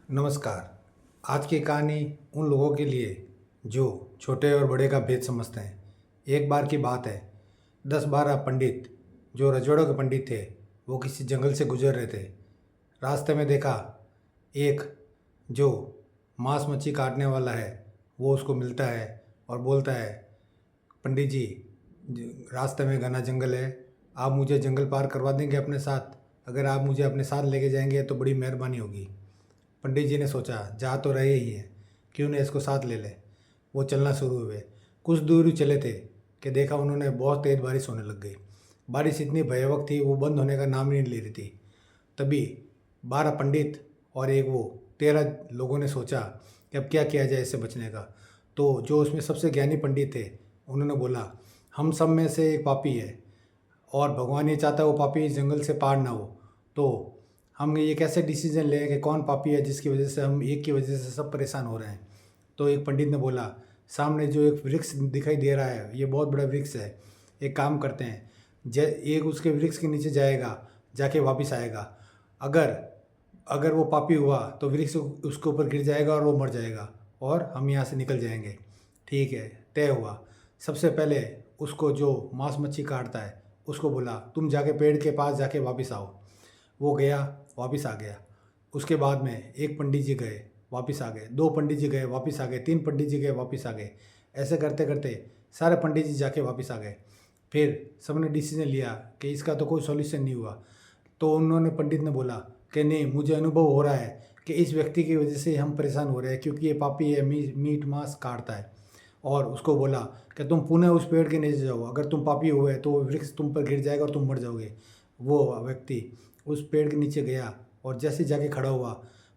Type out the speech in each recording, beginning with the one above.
नमस्कार। आज की कहानी उन लोगों के लिए जो छोटे और बड़े का भेद समझते हैं। एक बार की बात है, 10-12 पंडित जो रजवाड़ों के पंडित थे वो किसी जंगल से गुजर रहे थे। रास्ते में देखा एक जो मांस मच्छी काटने वाला है वो उसको मिलता है और बोलता है, पंडित जी, रास्ते में घना जंगल है, आप मुझे जंगल पार करवा देंगे अपने साथ? अगर आप मुझे अपने साथ लेके जाएंगे तो बड़ी मेहरबानी होगी। पंडित जी ने सोचा, जा तो रहे ही हैं, क्यों ना इसको साथ ले लें। वो चलना शुरू हुए। कुछ दूर ही चले थे कि देखा उन्होंने बहुत तेज़ बारिश होने लग गई। बारिश इतनी भयावह थी वो बंद होने का नाम ही नहीं ले रही थी। तभी 12 पंडित और एक वो 13 लोगों ने सोचा कि अब क्या किया जाए इससे बचने का। तो जो उसमें सबसे ज्ञानी पंडित थे उन्होंने बोला, हम सब में से एक पापी है और भगवान ये चाहता है वो पापी इस जंगल से पार ना हो। तो हम ये कैसे डिसीजन लें कि कौन पापी है जिसकी वजह से हम एक की वजह से सब परेशान हो रहे हैं। तो एक पंडित ने बोला, सामने जो एक वृक्ष दिखाई दे रहा है ये बहुत बड़ा वृक्ष है, एक काम करते हैं, एक उसके वृक्ष के नीचे जाएगा, जाके वापस आएगा। अगर अगर वो पापी हुआ तो वृक्ष उसके ऊपर गिर जाएगा और वो मर जाएगा और हम यहाँ से निकल जाएंगे। ठीक है, तय हुआ। सबसे पहले उसको जो मांस मच्छी काटता है उसको बोला, तुम जाके पेड़ के पास जाके वापस आओ। वो गया, वापस आ गया। उसके बाद में एक पंडित जी गए, वापस आ गए, 2 पंडित जी गए, वापस आ गए, 3 पंडित जी गए, वापस आ गए। ऐसे करते करते सारे पंडित जी जाके वापस आ गए। फिर सबने डिसीजन लिया कि इसका तो कोई सॉल्यूशन नहीं हुआ। तो उन्होंने पंडित ने बोला कि नहीं, मुझे अनुभव हो रहा है कि इस व्यक्ति की वजह से हम परेशान हो रहे हैं, क्योंकि ये पापी है, मीट मांस काटता है। और उसको बोला कि तुम पुनः उस पेड़ के नीचे जाओ, अगर तुम पापी हुए तो वो वृक्ष तुम पर गिर जाएगा और तुम मर जाओगे। वो व्यक्ति उस पेड़ के नीचे गया और जैसे जाके खड़ा हुआ,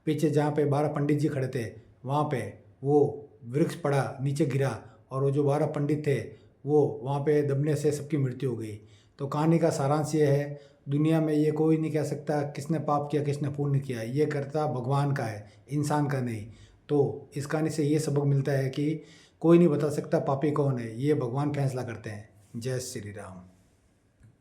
पीछे जहाँ पे 12 पंडित जी खड़े थे वहाँ पे वो वृक्ष पड़ा, नीचे गिरा और वो जो 12 पंडित थे वो वहाँ पे दबने से सबकी मृत्यु हो गई। तो कहानी का सारांश ये है, दुनिया में ये कोई नहीं कह सकता किसने पाप किया किसने पुण्य किया, ये करता भगवान का है, इंसान का नहीं। तो इस कहानी से ये सबक मिलता है कि कोई नहीं बता सकता पापी कौन है, ये भगवान फैसला करते हैं। जय श्री राम।